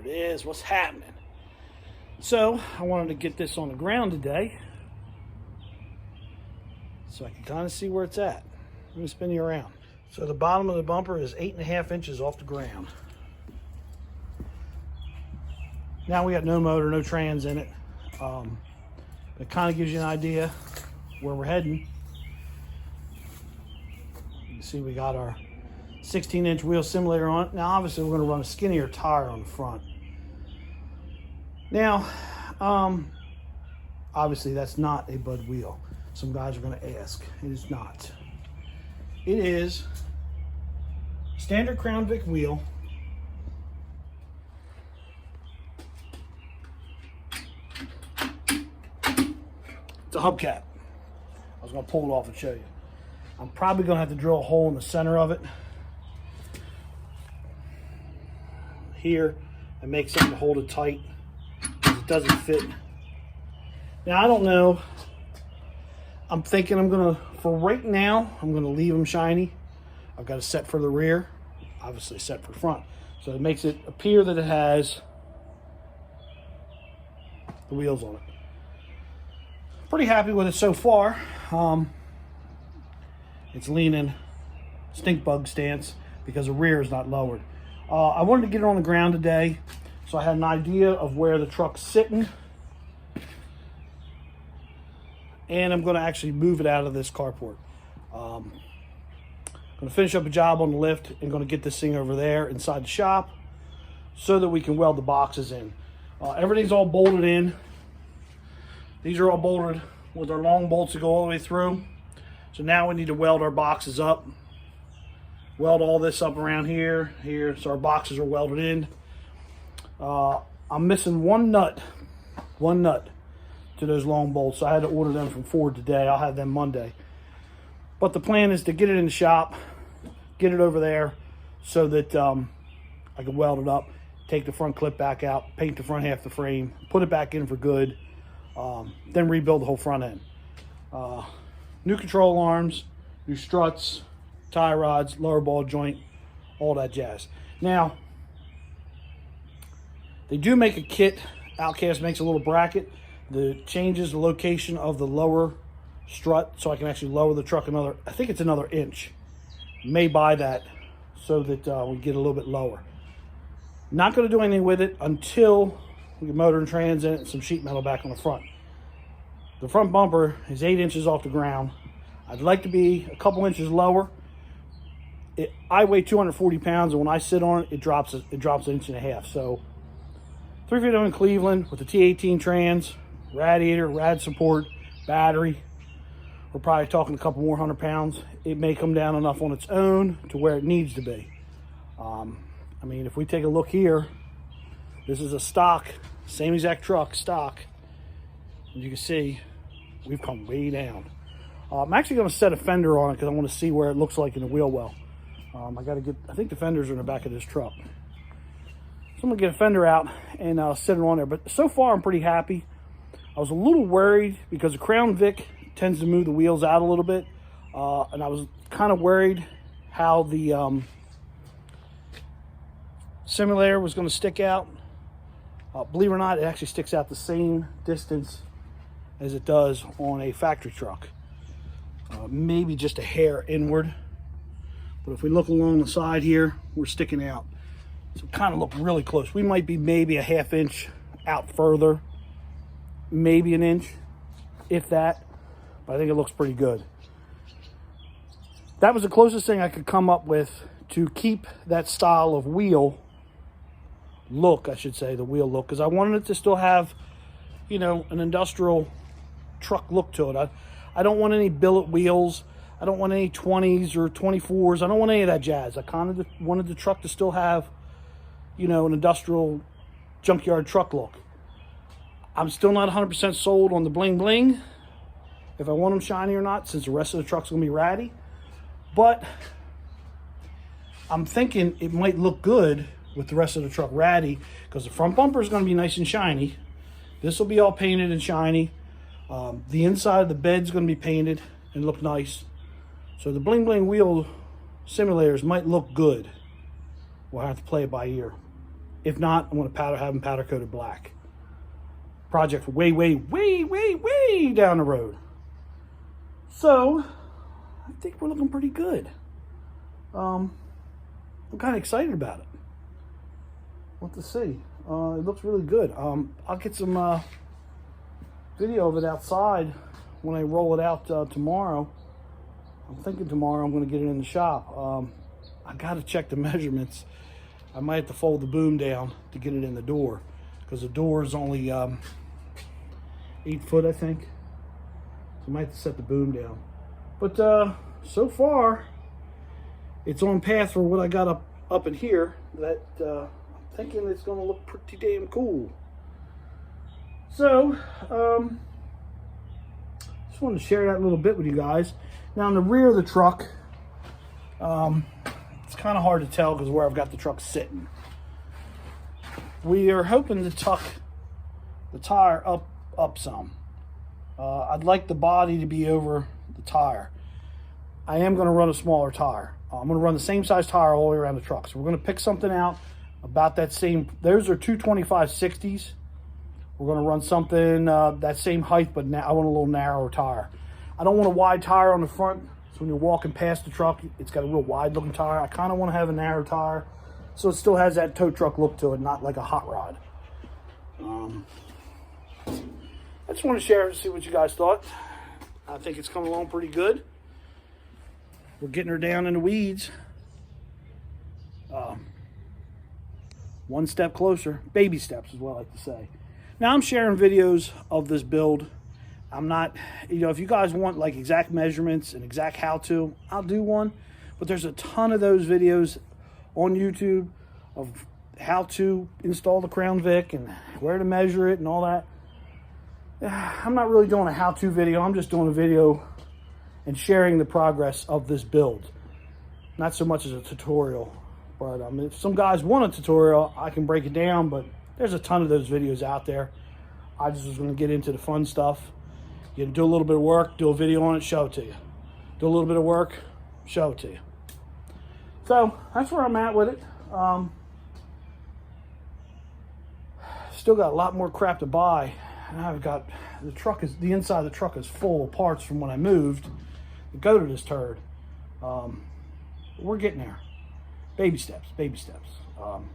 it is. What's happening? So I wanted to get this on the ground today so I can kind of see where it's at. Let me spin you around. So the bottom of the bumper is 8.5 inches off the ground. Now we got no motor, no trans in it. It kind of gives you an idea where we're heading. You can see we got our 16-inch wheel simulator on it. Now obviously we're going to run a skinnier tire on the front. Now, obviously that's not a Bud wheel. Some guys are going to ask. It is not. It is standard Crown Vic wheel. It's a hubcap. I was going to pull it off and show you. I'm probably going to have to drill a hole in the center of it here and make something to hold it tight because it doesn't fit. Now I don't know. I'm thinking I'm going to, for right now, I'm going to leave them shiny. I've got a set for the rear, obviously set for front. So it makes it appear that it has the wheels on it. Pretty happy with it so far. It's leaning stink bug stance because the rear is not lowered. I wanted to get it on the ground today, so I had an idea of where the truck's sitting. And I'm going to actually move it out of this carport. I'm going to finish up a job on the lift and going to get this thing over there inside the shop so that we can weld the boxes in. Everything's all bolted in. These are all bolted with our long bolts that go all the way through. So now we need to weld our boxes up. Weld all this up around here, so our boxes are welded in. I'm missing one nut to those long bolts. So I had to order them from Ford today. I'll have them Monday. But the plan is to get it in the shop, get it over there so that I can weld it up, take the front clip back out, paint the front half of the frame, put it back in for good. Then rebuild the whole front end. New control arms, new struts, tie rods, lower ball joint, all that jazz. Now, they do make a kit. Outcast makes a little bracket that changes the location of the lower strut so I can actually lower the truck another, I think it's another inch. May buy that so that we get a little bit lower. Not going to do anything with it until we get motor and trans in it and some sheet metal back on the front. The front bumper is 8 inches off the ground. I'd like to be a couple inches lower. I weigh 240 pounds, and when I sit on it, it drops an inch and a half. So 350 in Cleveland with the T18 trans, radiator, rad support, battery. We're probably talking a couple more 100 pounds. It may come down enough on its own to where it needs to be. I mean, if we take a look here, this is a stock, same exact truck, stock. As you can see, we've come way down. I'm actually going to set a fender on it because I want to see where it looks like in the wheel well. I think the fenders are in the back of this truck. So I'm going to get a fender out and set it on there. But so far, I'm pretty happy. I was a little worried because the Crown Vic tends to move the wheels out a little bit. And I was kind of worried how the simulator was going to stick out. Believe it or not, it actually sticks out the same distance as it does on a factory truck. Maybe just a hair inward. But if we look along the side here, we're sticking out. So kind of look really close. We might be maybe a half inch out further. Maybe an inch, if that. But I think it looks pretty good. That was the closest thing I could come up with to keep that style of wheel look, I should say, the wheel look, because I wanted it to still have, you know, an industrial truck look to it. I don't want any billet wheels. I don't want any 20s or 24s. I don't want any of that jazz. I kind of wanted the truck to still have, you know, an industrial junkyard truck look. I'm still not 100% sold on the bling bling, if I want them shiny or not, since the rest of the truck's going to be ratty. But I'm thinking it might look good with the rest of the truck ratty, because the front bumper is going to be nice and shiny. This will be all painted and shiny. The inside of the bed's going to be painted and look nice. So the bling bling wheel simulators might look good. We'll have to play it by ear. If not, I'm going to have them powder coated black. Project way, way, way, way, way down the road. So, I think we're looking pretty good. I'm kind of excited about it. What to see? It looks really good. I'll get some video of it outside when I roll it out tomorrow. I'm thinking tomorrow I'm going to get it in the shop. I got to check the measurements. I might have to fold the boom down to get it in the door, because the door is only 8 foot, I think. So I might have to set the boom down. But so far, it's on path for what I got up in here. That I'm thinking it's going to look pretty damn cool. So, just wanted to share that a little bit with you guys. Now, in the rear of the truck, it's kind of hard to tell because where I've got the truck sitting. We are hoping to tuck the tire up some. I'd like the body to be over the tire. I am going to run a smaller tire. I'm going to run the same size tire all the way around the truck. So we're going to pick something out about that same. Those are 225/60s. We're going to run something that same height, but now I want a little narrower tire. I don't want a wide tire on the front, so when you're walking past the truck, it's got a real wide looking tire. I kind of want to have a narrow tire, so it still has that tow truck look to it, not like a hot rod. I just want to share and see what you guys thought. I think it's coming along pretty good. We're getting her down in the weeds. One step closer. Baby steps is what I like to say. Now I'm sharing videos of this build. I'm not, if you guys want like exact measurements and exact how-to, I'll do one. But there's a ton of those videos on YouTube of how to install the Crown Vic and where to measure it and all that. I'm not really doing a how-to video. I'm just doing a video and sharing the progress of this build. Not so much as a tutorial. But if some guys want a tutorial, I can break it down, but there's a ton of those videos out there. I just was going to get into the fun stuff. You do a little bit of work, do a video on it, show it to you. Do a little bit of work, show it to you. So that's where I'm at with it. Still got a lot more crap to buy. And I've got the inside of the truck is full of parts from when I moved to go to this turd. We're getting there. Baby steps, baby steps. I'm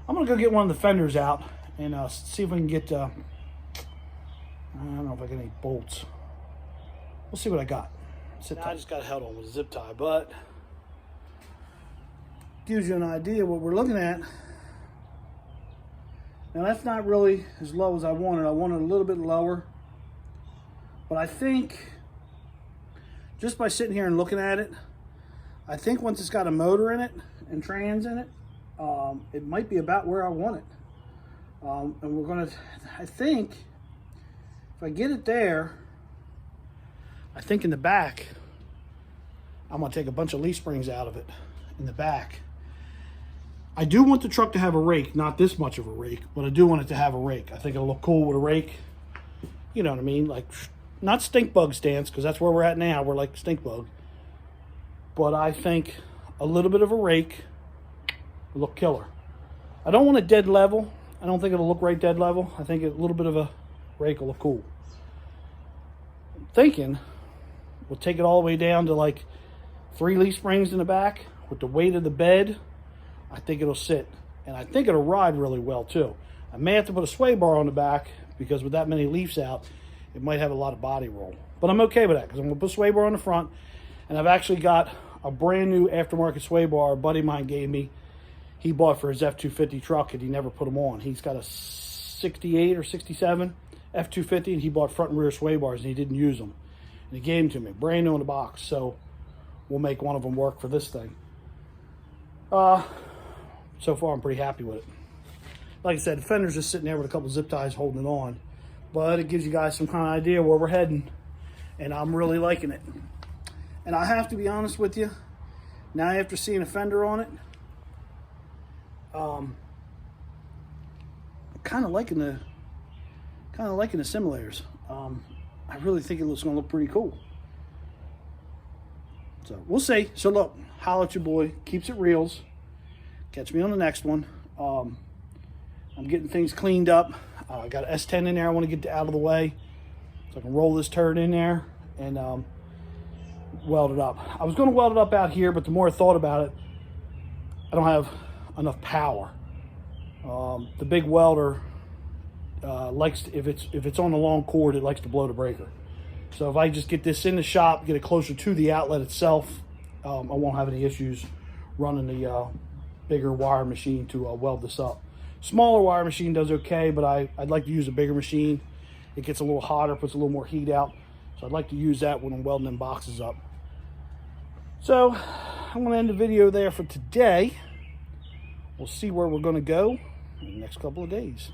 gonna go get one of the fenders out and see if we can get. I don't know if I get any bolts. We'll see what I got. I just got held on with a zip tie, but gives you an idea what we're looking at. Now that's not really as low as I wanted. I wanted a little bit lower, but I think just by sitting here and looking at it, I think once it's got a motor in it and trans in it, it might be about where I want it. And we're gonna, I think, if I get it there, I think in the back, I'm gonna take a bunch of leaf springs out of it in the back. I do want the truck to have a rake, not this much of a rake, but I do want it to have a rake. I think it'll look cool with a rake. You know what I mean? Like, not stink bug stance, because that's where we're at now. We're like stink bug. But I think a little bit of a rake will look killer. I don't want it dead level. I don't think it'll look right dead level. I think a little bit of a rake will look cool. I'm thinking we'll take it all the way down to like 3 leaf springs in the back with the weight of the bed. I think it'll sit, and I think it'll ride really well too. I may have to put a sway bar on the back because with that many leaves out, it might have a lot of body roll. But I'm okay with that because I'm going to put a sway bar on the front, and I've actually got a brand new aftermarket sway bar a buddy of mine gave me. He bought for his F-250 truck, and he never put them on. He's got a 68 or 67 F-250, and he bought front and rear sway bars, and he didn't use them. And he gave them to me, brand new in the box. So we'll make one of them work for this thing. So far, I'm pretty happy with it. Like I said, the fender's just sitting there with a couple zip ties holding it on. But it gives you guys some kind of idea where we're heading. And I'm really liking it. And I have to be honest with you, now after seeing a fender on it, I'm kind of liking the simulators. I really think it's going to look pretty cool. So we'll see. So look, holla at your boy. Keeps it reals. Catch me on the next one. I'm getting things cleaned up. I got an S10 in there I want to get out of the way, so I can roll this turd in there and weld it up. I was going to weld it up out here, but the more I thought about it, I don't have enough power. The big welder likes to, if it's on the long cord, it likes to blow the breaker. So if I just get this in the shop, get it closer to the outlet itself, I won't have any issues running the bigger wire machine to weld this up. Smaller wire machine does okay, but I'd like to use a bigger machine. It gets a little hotter, puts a little more heat out. So I'd like to use that when I'm welding them boxes up. So I'm going to end the video there for today. We'll see where we're going to go in the next couple of days.